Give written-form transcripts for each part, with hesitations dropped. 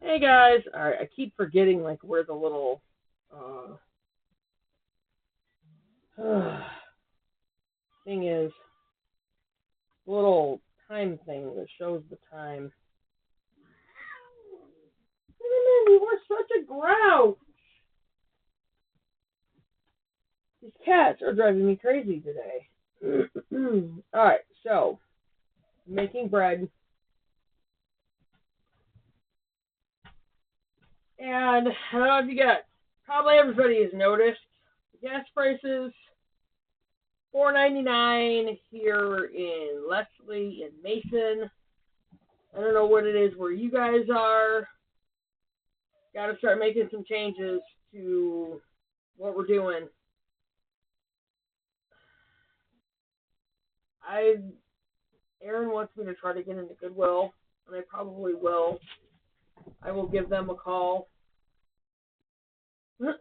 Hey guys, alright, I keep forgetting like where the little thing is. Little time thing that shows the time. Man, you are such a grouch. These cats are driving me crazy today. Alright, so making bread. And I don't know if you got, probably everybody has noticed, gas prices $4.99 here in Leslie and Mason. I don't know what it is where you guys are. Got to start making some changes to what we're doing. Aaron wants me to try to get into Goodwill, and I probably will. I will give them a call. DoorDash,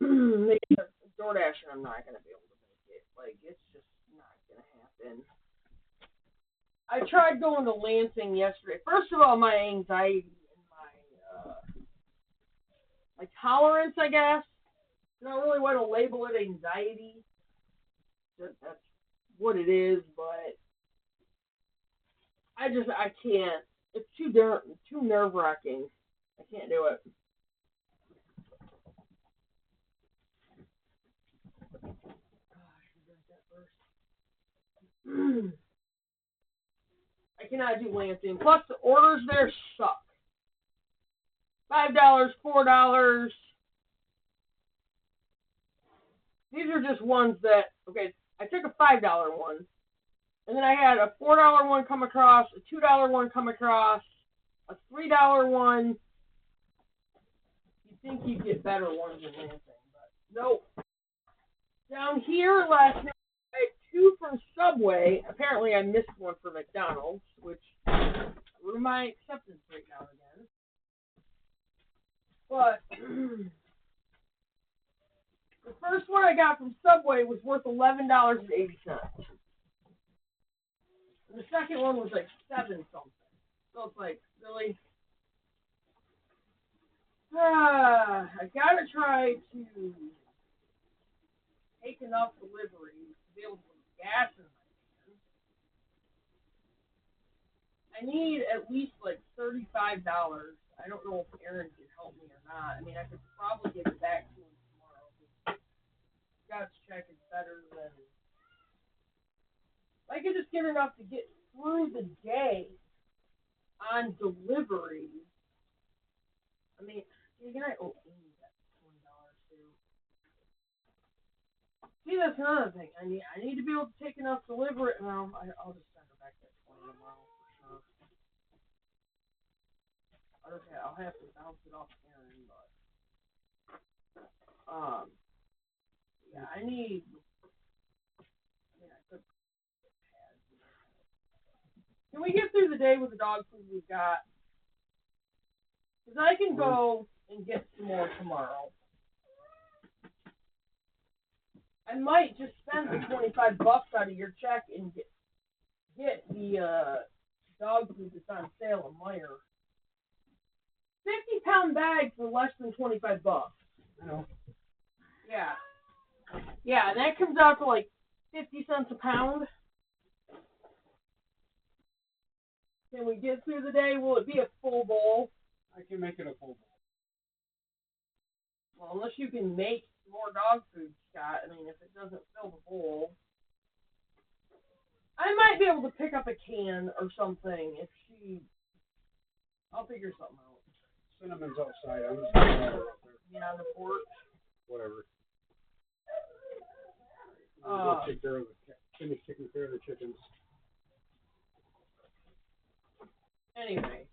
and I'm not going to be able to make it. Like, it's just not going to happen. I tried going to Lansing yesterday. First of all, my anxiety and my tolerance, I guess. I don't really want to label it anxiety. That's what it is, but I can't. It's too nerve-wracking. I can't do it. I cannot do Lansing. Plus, the orders there suck. $5, $4. These are just ones that, okay, I took a $5 one, and then I had a $4 one come across, a $2 one come across, a $3 one. You'd think you'd get better ones in Lansing, but nope. Down here last night, I had 2 from Subway. Apparently, I missed one for McDonald's, which ruined my acceptance rate now again. But the first one I got from Subway was worth $11.80. The second one was like $7 something. So it's like, really? I gotta try to take enough deliveries to be able to put gas in my hand. I need at least like $35. I don't know if Aaron can help me or not. I mean, I could probably give it back to him tomorrow. Scott's check is better than. I could just get enough to get through the day on delivery. I mean, can I owe Amy that $20 too? See, that's another thing. I need to be able to take enough delivery. Well, I'll just send her back that $20 tomorrow for sure. Okay, I'll have to bounce it off Aaron, but yeah, I need. I could. Can we get through the day with the dog food we've got? Because I can go and get some more tomorrow. I might just spend the $25 out of your check and get the dog food that's on sale in Meijer. 50-pound bag for less than $25. I know. Yeah. Yeah, and that comes out to like 50 cents a pound. Can we get through the day? Will it be a full bowl? I can make it a full bowl. Well, unless you can make more dog food, Scott. I mean, if it doesn't fill the bowl. I might be able to pick up a can or something if she. I'll figure something out. Cinnamon's outside. I'm just going to water up there. Yeah, on the porch. Whatever. Go take care of finish taking care of the chickens. Anyway.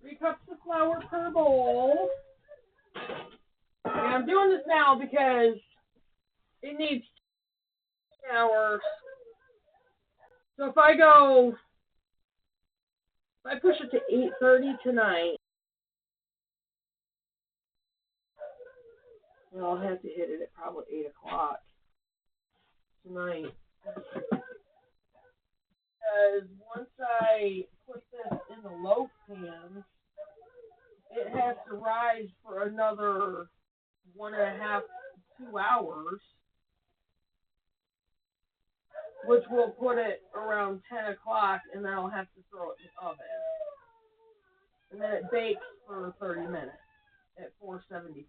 3 cups of flour per bowl. And I'm doing this now because it needs 10 hours. So if I push it to 8:30 tonight, well, I'll have to hit it at probably 8 o'clock tonight. because once I put this in the loaf pans, it has to rise for another 1.5 to 2 hours, which will put it around 10 o'clock, and then I'll have to throw it in the oven. And then it bakes for 30 minutes at 475.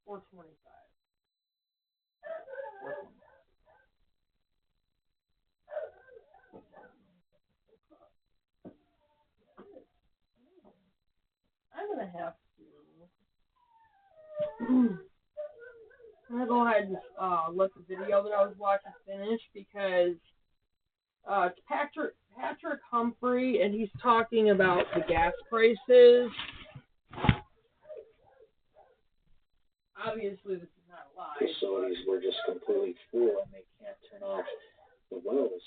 425. I'm going to have to. I'm going to go ahead and let the video that I was watching finish because it's Patrick Humphrey, and he's talking about the gas prices. Obviously, this is not a lie. Facilities were just completely full, and they can't turn off the wells.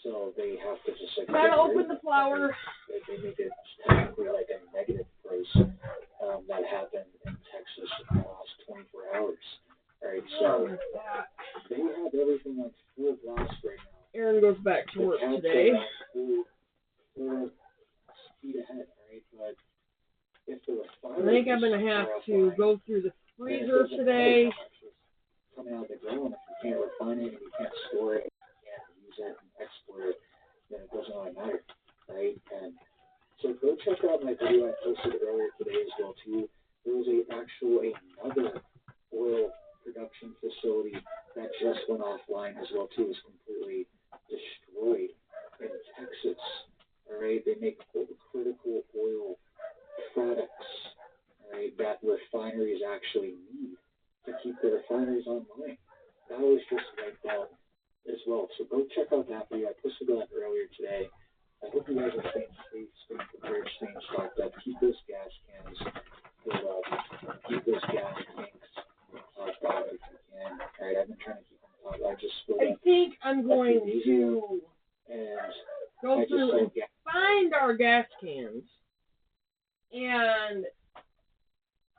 So they have to just like. Gotta open the flour. They make it technically like a negative price. That happened in Texas in the last 24 hours. Right, so they have everything on full blast right now. Aaron goes back to work today. Full speed ahead, right? But if the I think I'm gonna have to go through the freezer today. Coming out of the ground, if you can't refine it, and you can't store it, you can't use it and export it, then it doesn't really matter, right? And so go check out my video I posted earlier today as well too. There was another oil production facility that just went offline as well too. It was completely destroyed in Texas. All right, they make critical oil products, all right, that refineries actually need to keep the refineries online. That was just wiped out as well. So go check out that video. I posted that earlier today. I hope you guys are staying safe, staying prepared, staying stocked up. Keep those gas cans filled up. Keep those gas tanks topped up if you can. All right, I've been trying to keep them topped. I just filled up. I think I'm going to go through and find our gas cans, and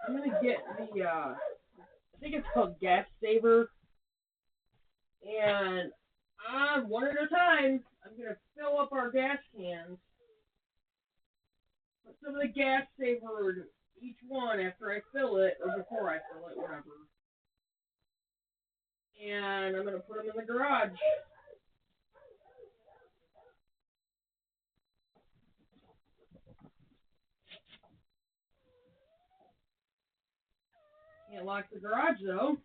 I'm gonna get the I think it's called Gas Saver, and one at a time, I'm gonna fill up our gas cans. Put some of the Gas Saver in each one after I fill it, or before I fill it, whatever. And I'm gonna put them in the garage. Can't lock the garage though.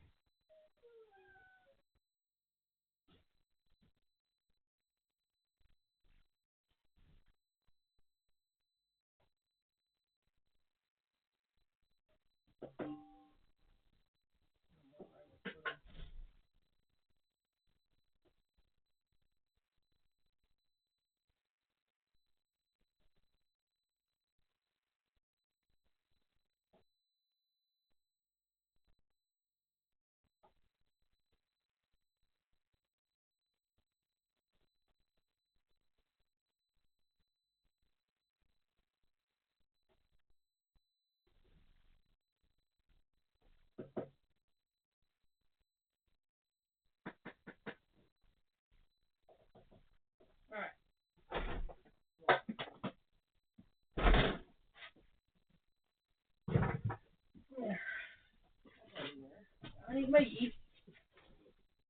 I need my yeast.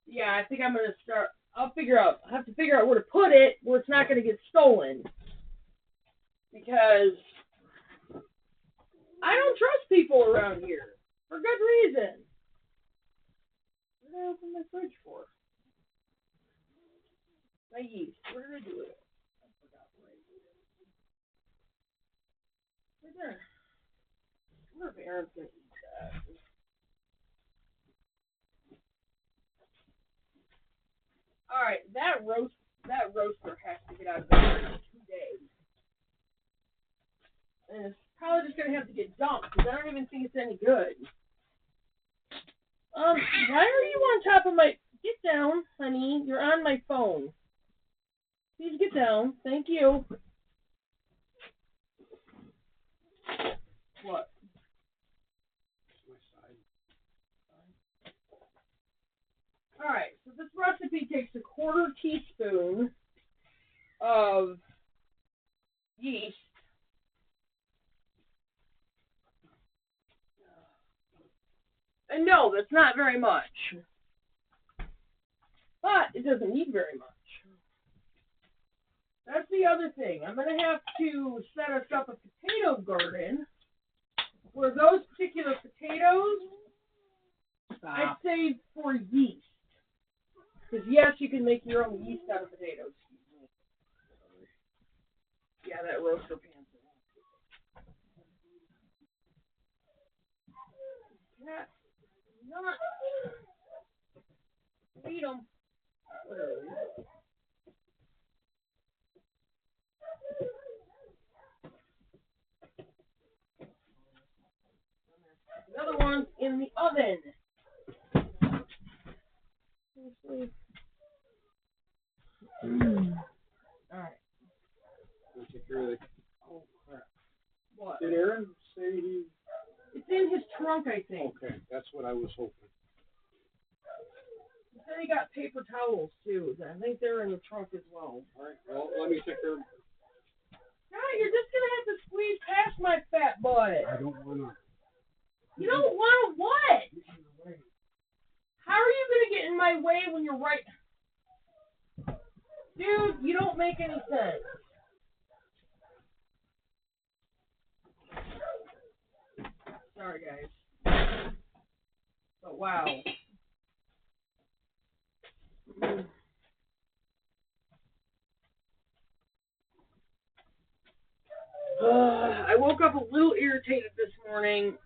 Yeah, I think I'm gonna start. I have to figure out where to put it where it's not gonna get stolen. Because I don't trust people around here for good reason. What did I open my fridge for? My yeast. Where did I do it? I forgot where I did it. Right there. I wonder if Aaron's gonna eat that. Alright, that roaster has to get out of there in 2 days. And it's probably just gonna have to get dumped because I don't even think it's any good. Why are you on top of my... Get down, honey. You're on my phone. Please get down. Thank you. What? Alright, so this recipe takes a 1/4 teaspoon of yeast. And no, that's not very much. But it doesn't need very much. That's the other thing. I'm going to have to set us up a potato garden where those particular potatoes, I'd say for yeast. Because yes, you can make your own yeast out of potatoes. Yeah, that roaster pan. Not feed them. Another one in the oven. Alright. Take care of the... Oh crap. What? Did Aaron say he... It's in his trunk, I think. Okay, that's what I was hoping. He said he got paper towels too. I think they're in the trunk as well. Alright, well, let me take care of... God, you're just gonna have to squeeze past my fat butt. I don't wanna... You don't want what? How are you gonna get in my way when you're right? Dude, you don't make any sense. Sorry, guys. But wow. I woke up a little irritated this morning,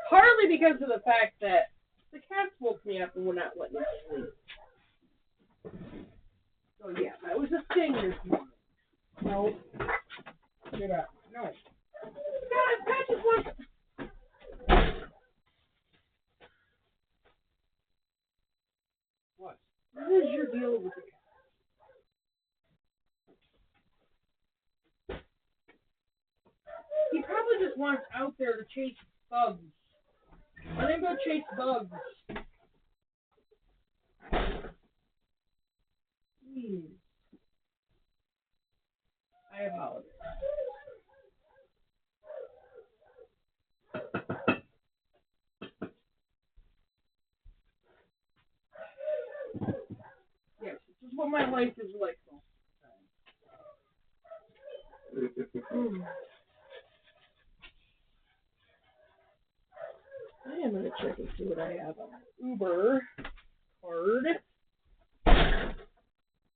partly because of the fact that the cats woke me up and would not let me sleep. So yeah, that was a thing this morning. No. Get up. No. God, that just wants... What? What is your deal with the cat? He probably just wants out there to chase bugs. Let him go chase bugs. Jeez. I apologize. Yes, this is what my life is like most of the time. I am going to check and see what I have on my Uber card.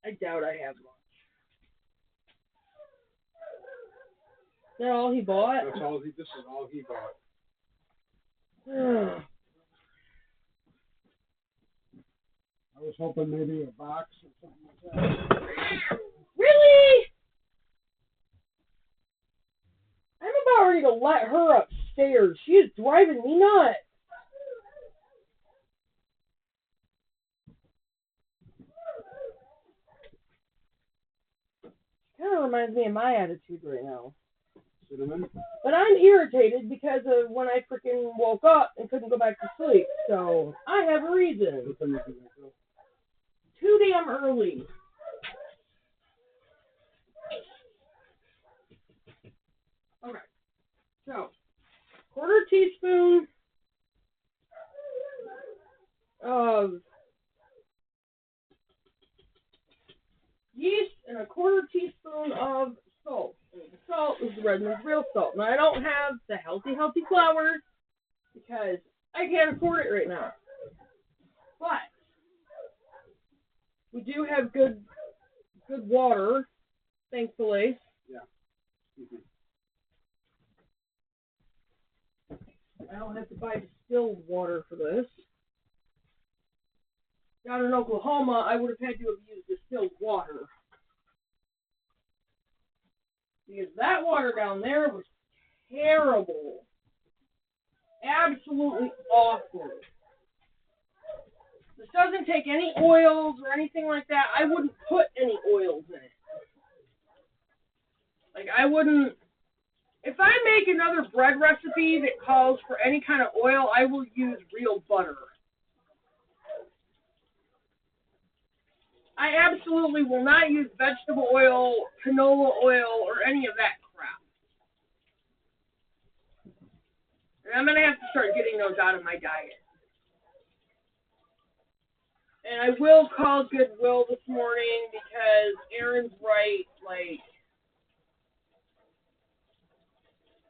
I doubt I have much. Is that all he bought? That's all he... This is all he bought. I was hoping maybe a box or something like that. Really? I'm about ready to let her upstairs. She is driving me nuts. Kind of reminds me of my attitude right now. Cinnamon? But I'm irritated because of when I freaking woke up and couldn't go back to sleep. So I have a reason. Too damn early. Okay. So, 1/4 teaspoon of yeast and a 1/4 teaspoon of salt. And the salt is the Redmond's real salt. Now, I don't have the healthy flour because I can't afford it right now. But we do have good water, thankfully. Yeah. Mm-hmm. I don't have to buy distilled water for this. Down in Oklahoma, I would have had to have used distilled water. Because that water down there was terrible. Absolutely awful. This doesn't take any oils or anything like that. I wouldn't put any oils in it. Like, I wouldn't... If I make another bread recipe that calls for any kind of oil, I will use real butter. I absolutely will not use vegetable oil, canola oil, or any of that crap. And I'm going to have to start getting those out of my diet. And I will call Goodwill this morning because Aaron's right, like,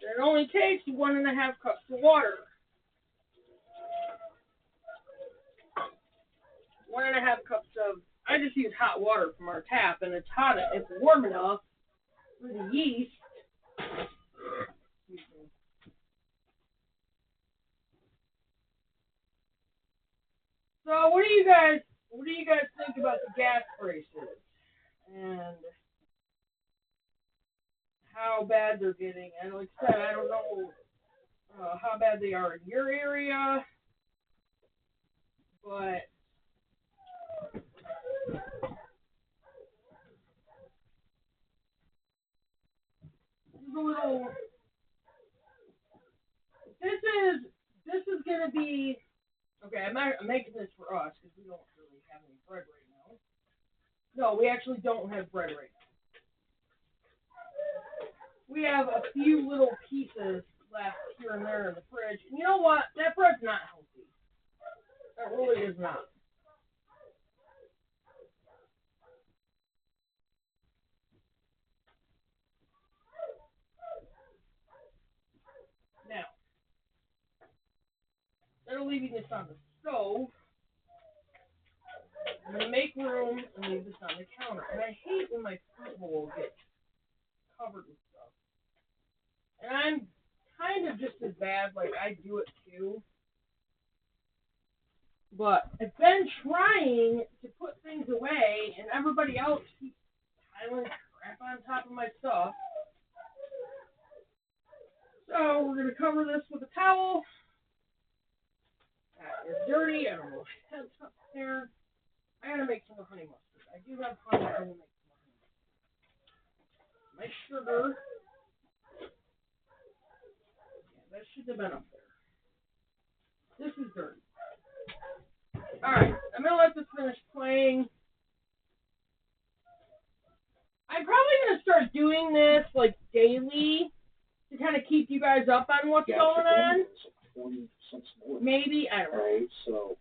it only takes 1.5 cups of water. 1.5 cups of, I just use hot water from our tap, and it's hot, it's warm enough for the yeast. So what do you guys think about the gas prices and how bad they're getting? And like I said, I don't know how bad they are in your area, but this is gonna be okay. I'm making this for us because we don't really have any bread right now. No, we actually don't have bread right now. We have a few little pieces left here and there in the fridge. And you know what? That bread's not healthy. That really is not. Now, instead of leaving this on the stove, I'm going to make room and leave this on the counter. And I hate when my fruit bowl gets covered with stuff. And I'm kind of just as bad, like I do it too. But I've been trying to put things away, and everybody else keeps piling crap on top of my stuff. So we're going to cover this with a towel. That is dirty. I don't know if that's up there. I got to make some more honey mustard. I do have honey. I will make some more honey mustard. My sugar. Yeah, that should have been up there. This is dirty. Alright, I'm going to let this finish playing. I'm probably going to start doing this, like, daily to kind of keep you guys up on what's going on. 40 cents more. Maybe, I don't know. Right, so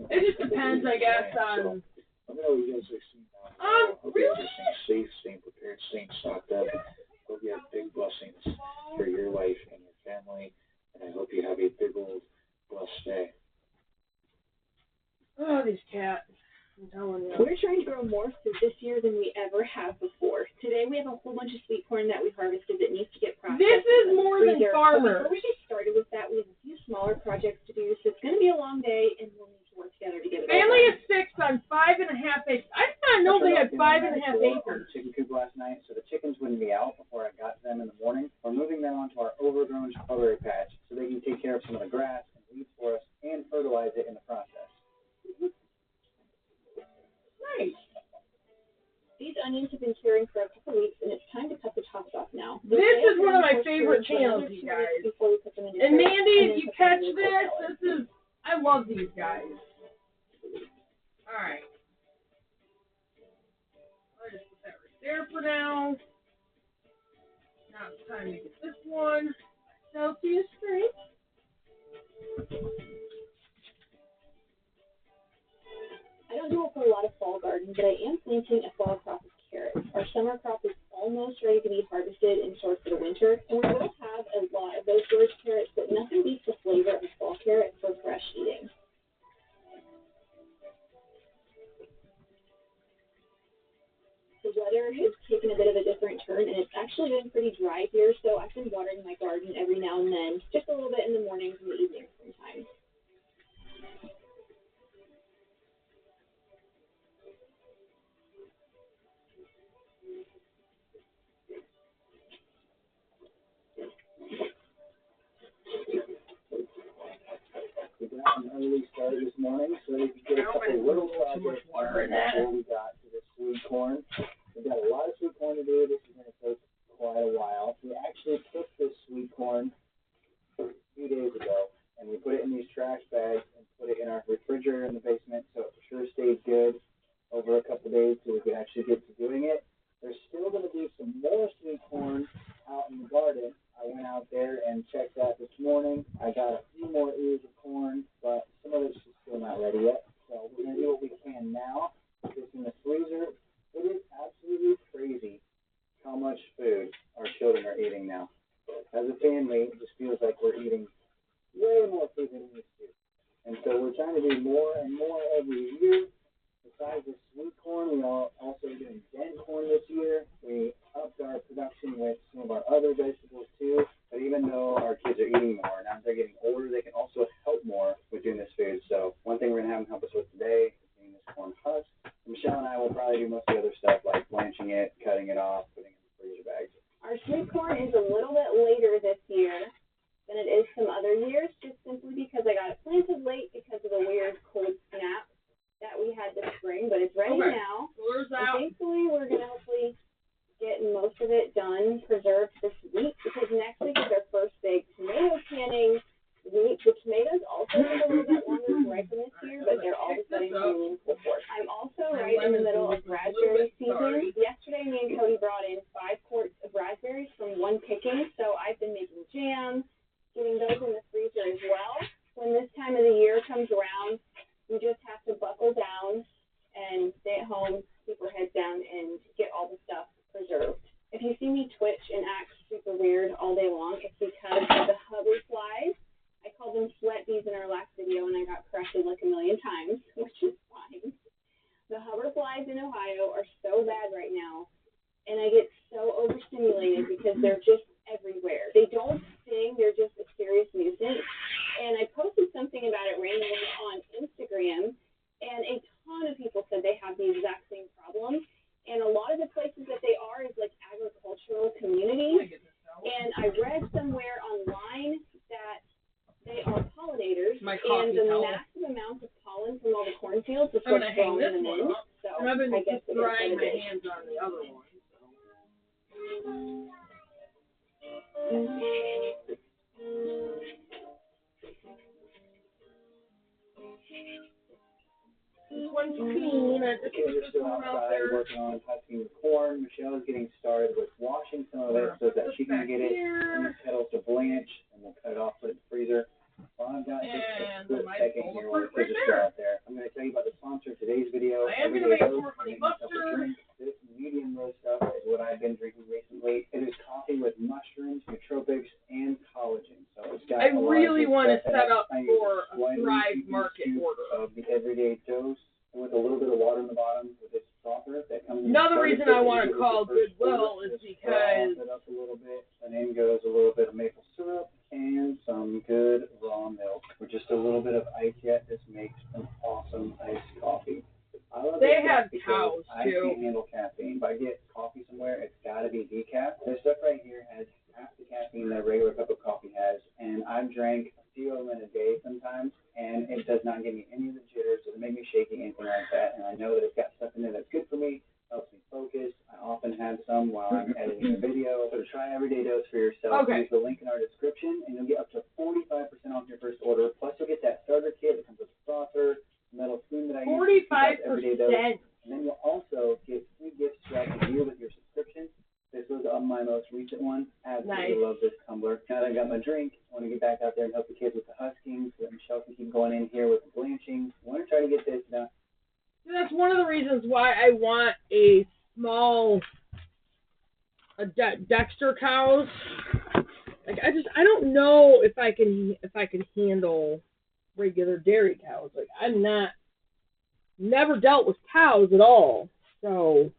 it just depends, I guess, on... Let me know what you guys are seeing now. Hope you guys Really? are staying safe, staying prepared, staying stocked up. Hope you have big blessings for your life and your family, and I hope you have a big old blessed day. Oh, these cats. I'm telling you. We're trying to grow more food this year than we ever have before. Today we have a whole bunch of sweet corn that we harvested that needs to get processed. This is more than farmers. Before we get started with that, we have a few smaller projects to do, so it's going to be a long day, and we'll need to work together to get it Family all of 6 on 5.5 acres. I did not know they had 5.5 acres. Chicken coop last night, so the chickens wouldn't be out before I got to them in the morning. We're moving them onto our overgrown strawberry patch so they can take care of some of the grass and weeds for us and fertilize it in the process. Nice. These onions have been curing for a couple weeks, and it's time to cut the tops off now. This is one of my favorite channels, you guys. And Mandy, if you catch this is, I love these guys. Alright. I'll just put that right there for now. Now it's time to get this one. Celsius straight. I don't do a whole lot of fall garden, but I am planting a fall crop of carrots. Our summer crop is almost ready to be harvested and stored for the winter, and we will have a lot of those storage carrots, but nothing beats the flavor of a fall carrot for fresh eating. The weather has taken a bit of a different turn, and it's actually been pretty dry here, so I've been watering my garden every now and then, just a little bit in the mornings and the evenings sometimes. We got an early start this morning, so we could get a couple little projects before we got to the sweet corn. We've got a lot of sweet corn to do. This is going to take quite a while. We actually took this sweet corn a few days ago, and we put it in these trash bags and put it in our refrigerator in the basement so it for sure stayed good. over a couple of days so we could actually get to doing it. There's still going to be some more sweet corn out in the garden. I went out there and checked that this morning. I got a few more ears of corn, but some of it's just still not ready yet. So we're going to do what we can now. It's in the freezer. It is absolutely crazy how much food our children are eating now. As a family, it just feels like we're eating way more food than we used to. And so we're trying to do more and more every year. Besides the sweet corn, we are also doing dent corn this year. We upped our production with some of our other vegetables too. But even though our kids are eating more, now they're getting older, they can also help more with doing this food. So one thing we're going to have them help us with today is doing this corn husk. Michelle and I will probably do most of the other stuff like blanching it, cutting it off, putting it in the freezer bags. Our sweet corn is a little bit later this year than it is some other years, just simply because I got it planted late because of the weird cold snap that we had this spring, but it's ready now. Where's And that? thankfully, we're going to hopefully get most of it done, preserved this week, because next week is our first big tomato canning week. The tomatoes also take a little bit longer to ripen this year, but they're all starting to move forward. I'm also right in the middle of raspberry season. Yesterday, me and Cody brought in 5 quarts of raspberries from one picking, so I've been making jam, getting those in the freezer as well. When this time of the year comes around, we just have to buckle down and stay at home, keep our heads down, and get all the stuff preserved. If you see me twitch and act super weird all day long, it's because of the hover flies. I called them sweat bees in our last video, and I got corrected like a million times, which is fine. The hover flies in Ohio are so bad right now, and I get so overstimulated because they're just everywhere. They don't sting, they're just a serious nuisance. And I posted something about it randomly on Instagram, and a ton of people said they have the exact same problem. And a lot of the places that they are is like agricultural communities. And I read somewhere online that they are pollinators, and the massive amount of pollen from all the cornfields is what's drawing them in. So And I've been I guess just drying my hands on the other one. This one's clean. I just Kids put are this still one out outside there. working on husking the corn. Michelle's getting started with washing some of it so that she can get it in the kettle to blanch, and we'll cut it off, put it in the freezer. Well, I've got just a split second here while the kids are still out there. I'm going to tell you about the sponsor of today's video. I am going to make a Everyday short money Dose, making myself a mustard. drink. This medium roast stuff is what I've been drinking recently. It is coffee with mushrooms, nootropics, and collagen. So it's got I a lot really of want to good set up I use for a slightly Thrive sweetened Market scoop order. of the Everyday Dose with a little bit of water in the bottom with this frother that comes in. Another reason I want to call Goodwill is Just because froth it up a little bit, and in goes a little bit of maple syrup and some good raw milk with just a little bit of ice yet. This makes an awesome iced coffee. I love they this have stuff because cows I too. can't handle caffeine. If I get coffee somewhere, it's got to be decaf. This stuff right here has half the caffeine that a regular cup of coffee has, and I've drank a few of them in a day sometimes, and it does not give me any of the jitters, doesn't make me shaky, anything like that. And I know that it's got stuff in there that's good for me, helps me focus. I often have some while I'm editing a video. So to try Everyday Dose for yourself, Okay. use the link in our description, and you'll get up to 45% off your first order. Plus, you'll get that starter kit that comes with a frother, metal spoon that I use. 45%. And then you'll also get free gifts throughout the year with your subscription. This was my most recent one. Absolutely love this tumbler. Now that I got my drink, I want to get back out there and help the kids with the husking so that Michelle can keep going in here with the blanching. I want to try to get this done. That's one of the reasons why I want a small Dexter cows. Like I don't know if I can handle regular dairy cows. Like I'm never dealt with cows at all. So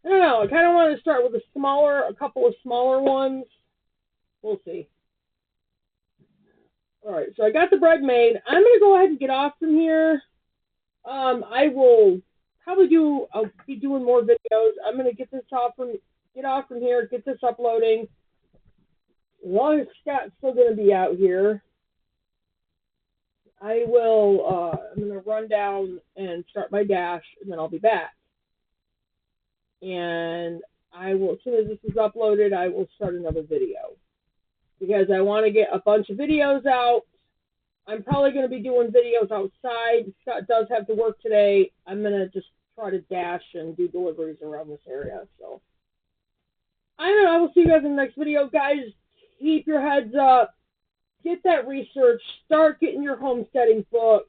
I don't know. I kind of want to start with a couple of smaller ones. We'll see. All right, so I got the bread made. I'm gonna go ahead and get off from here. I will probably I'll be doing more videos. I'm gonna get off from here, get this uploading. As long as Scott's still gonna be out here, I will. I'm gonna run down and start my dash, and then I'll be back. And I will, as soon as this is uploaded, I will start another video because I want to get a bunch of videos out. I'm probably going to be doing videos outside. Scott does have to work today. I'm going to just try to dash and do deliveries around this area. So, I don't know. I will see you guys in the next video. Guys, keep your heads up. Get that research. Start getting your homesteading books.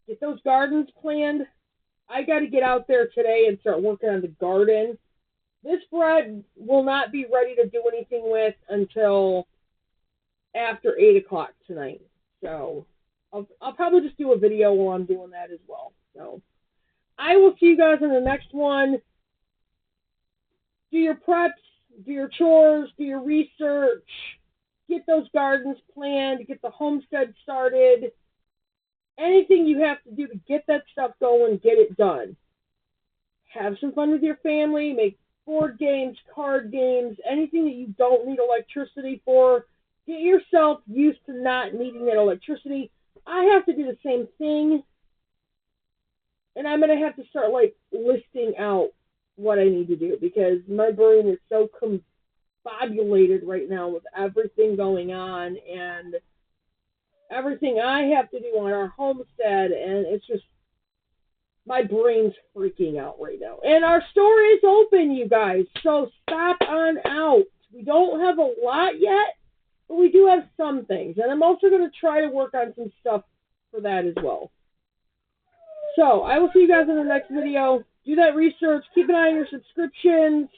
Get those gardens planned. I got to get out there today and start working on the garden. This bread will not be ready to do anything with until after 8 o'clock tonight. So I'll probably just do a video while I'm doing that as well. So I will see you guys in the next one. Do your preps, do your chores, do your research, get those gardens planned, get the homestead started. Anything you have to do to get that stuff going, get it done. Have some fun with your family, make board games, card games, anything that you don't need electricity for. Get yourself used to not needing that electricity. I have to do the same thing, and I'm going to have to start, listing out what I need to do, because my brain is so confabulated right now with everything going on, and everything I have to do on our homestead, and it's just, my brain's freaking out right now. And our store is open, you guys, so stop on out. We don't have a lot yet, but we do have some things, and I'm also going to try to work on some stuff for that as well. So, I will see you guys in the next video. Do that research. Keep an eye on your subscriptions,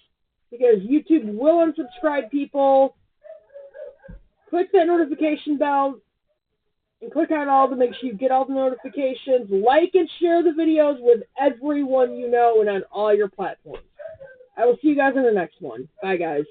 because YouTube will unsubscribe people. Click that notification bell and click on all to make sure you get all the notifications. Like and share the videos with everyone you know and on all your platforms. I will see you guys in the next one. Bye, guys.